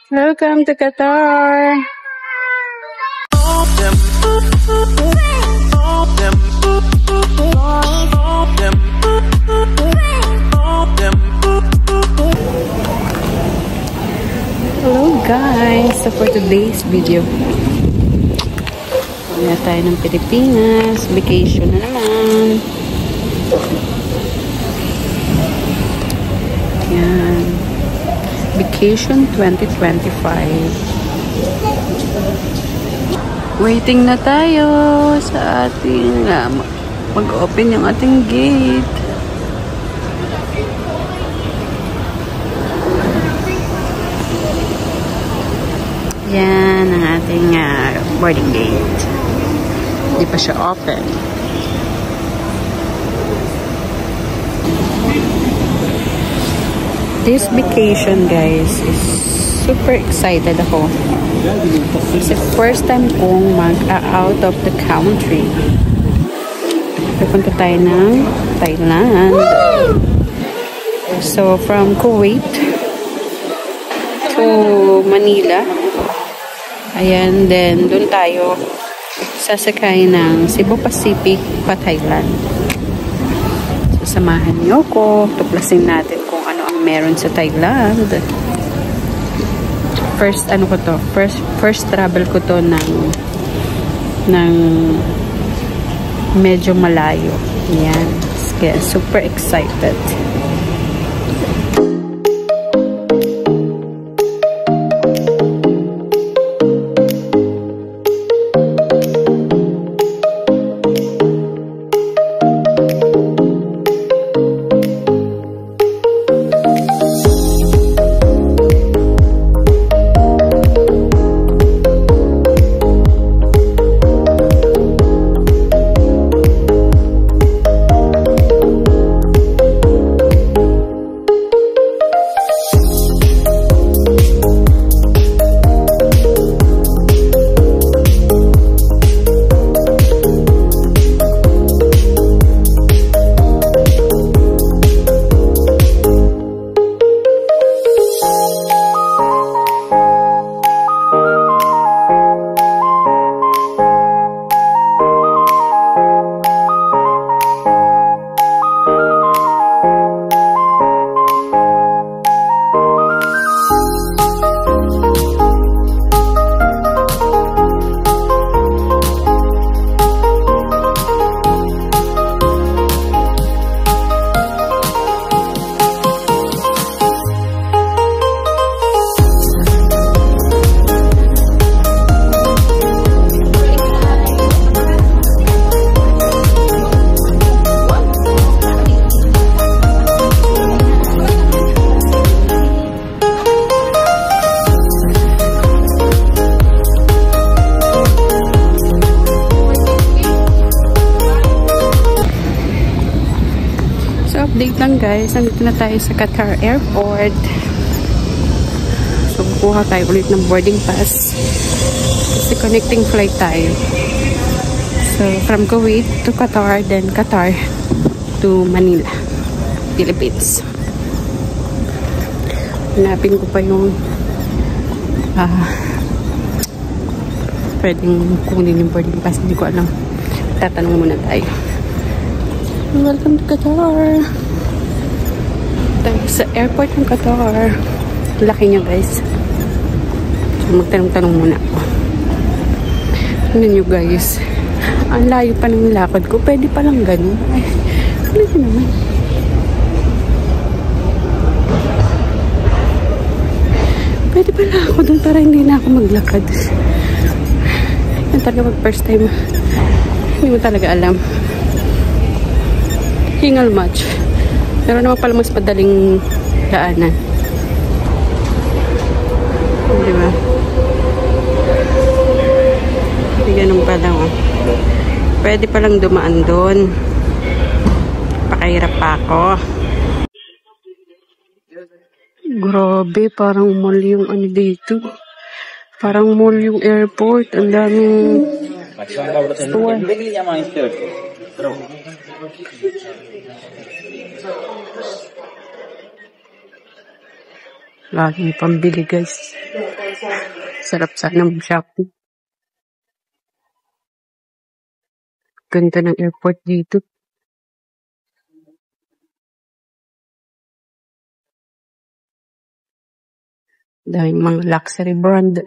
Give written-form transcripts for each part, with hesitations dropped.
Welcome to Qatar. Hello guys! So for today's video, na tayo ng Pilipinas. Vacation na naman. Yan. Vacation 2025. Waiting na tayo sa ating mag-open yung ating gate. Yan ang ating boarding gate. Hindi pa siya open. This vacation, guys, is super excited ako. It's the first time kong mag-out of the country. Pupunta tayo ng Thailand. So, from Kuwait to Manila. Ayan, then doon tayo sasakay ng Cebu Pacific pa Thailand. Samahan niyo ko. Tuklasin natin kung ano ang meron sa Thailand. First travel ko to ng medyo malayo. Yan. Kaya super excited. Update lang guys, nandito na tayo sa Qatar Airport. So kukuha tayo ulit ng boarding pass kasi connecting flight tayo. So from Kuwait to Qatar, then Qatar to Manila, Philippines. Hanapin ko pa yung pwedeng kunin yung boarding pass, hindi ko alam. Tatanong muna tayo. Welcome to Qatar. Tayo sa airport ng Qatar. Laki niya guys. So magtanong-tanong muna ako. Ano nyo guys? Ang layo pa ng lakad ko. Pwede pa lang ganun. Ay, ano yun naman? Pwede pala ako doon para hindi na ako maglakad. Yan talaga pag first time. Hindi mo talaga alam. Hingal much. Pero naman pala mas madaling daanan. Diba? Hindi ganun pala. Pwede palang dumaan doon. Pakahirap pa ako. Grabe, parang mall yung ano dito. Parang mall yung airport. Ang daming store. Laging pambili, guys. Sarap sana mag-shopping. Ganda ng airport dito. Dahil mga luxury brand.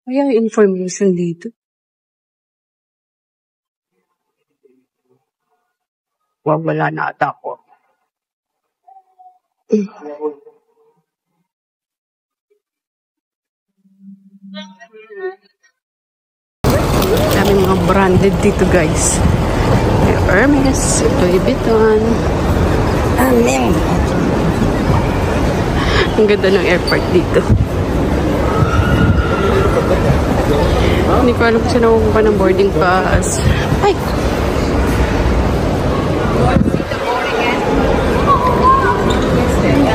Kaya information dito. Wala na ata ako. Dami mga branded dito, guys. Hermes, Louis Vuitton. Ang ganda ng airport dito. Hindi ko alam kung saan ako ng boarding pass. Ay!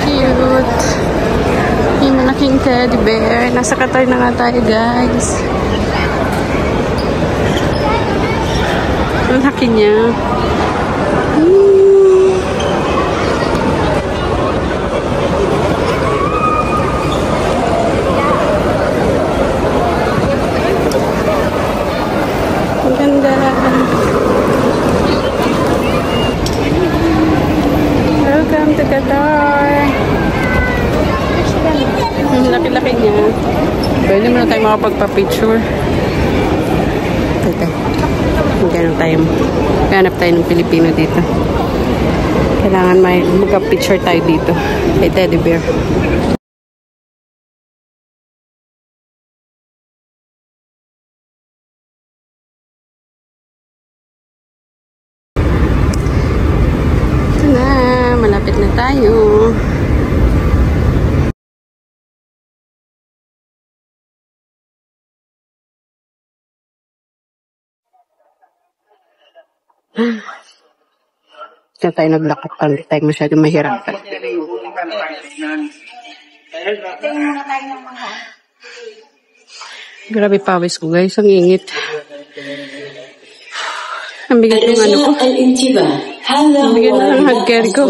Cute! Yung malaking teddy bear. Nasa Qatar na nga tayo, guys. Ang laki niya. Welcome to Qatar. Laki-laki niya. Pwede mo na tayo makapagpa-picture. Ganap tayo ng Pilipino dito. Kailangan may magka-picture tayo dito. Kay teddy bear. Malapit na tayo. Kaya tayo naglakad pa. Hindi tayo masyadong mahirapan. Grabe pawis ko, guys. Ang ingit. Ang bigat yung ano ko. Ang bigat na ng hagkari ko.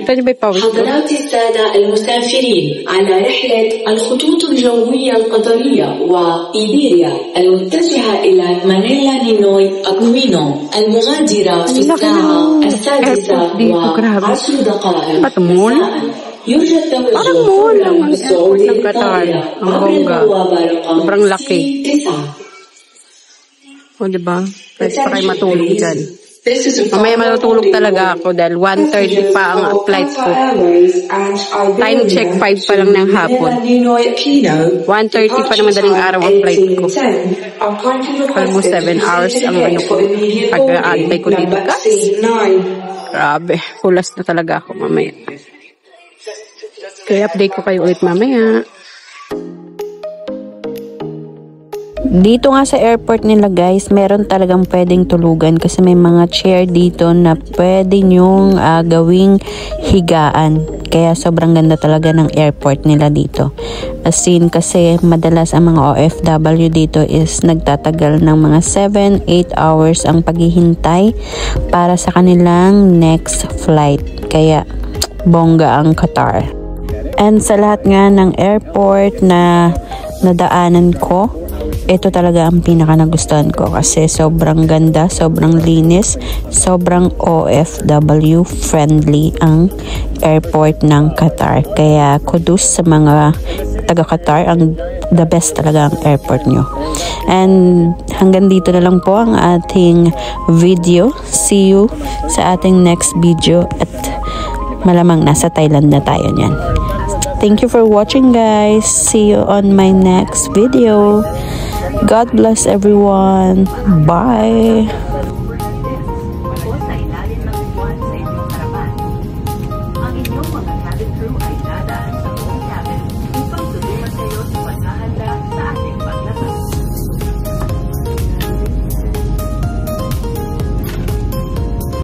Tayo ba pawis ko? حضرات السادة المسافرين على رحلة الخطوط الجوية القطرية وإيبيريا المتجهة إلى مانيلا نينوي أكوينو المغادرة في الساعة 6:10 مساء يوجد توجه بالصعود الطائرة عبر البوابة رقم C9. O, diba? Pwede pa kayo matulog dyan. Mamaya matutulog talaga ako dahil 1:30 pa ang flight ko. Time check 5 pa lang ng hapon. 1:30 pa na madaling araw ang flight ko. Almost 7 hours ang ano ko. Pag-aantay ko dito, guys. Grabe. Pulas na talaga ako mamaya. Kaya update ko kayo ulit mamaya. Dito nga sa airport nila, guys, meron talagang pwedeng tulugan kasi may mga chair dito na pwede nyong gawing higaan. Kaya sobrang ganda talaga ng airport nila dito. As in, kasi madalas ang mga OFW dito is nagtatagal ng mga 7-8 hours ang paghihintay para sa kanilang next flight. Kaya bongga ang Qatar. And sa lahat nga ng airport na nadaanan ko, ito talaga ang pinaka nagustuhan ko kasi sobrang ganda, sobrang linis, sobrang OFW friendly ang airport ng Qatar. Kaya kudos sa mga taga Qatar, ang the best talaga ang airport nyo. And hanggang dito na lang po ang ating video. See you sa ating next video at malamang nasa Thailand na tayo niyan. Thank you for watching, guys. See you on my next video. God bless everyone. Bye.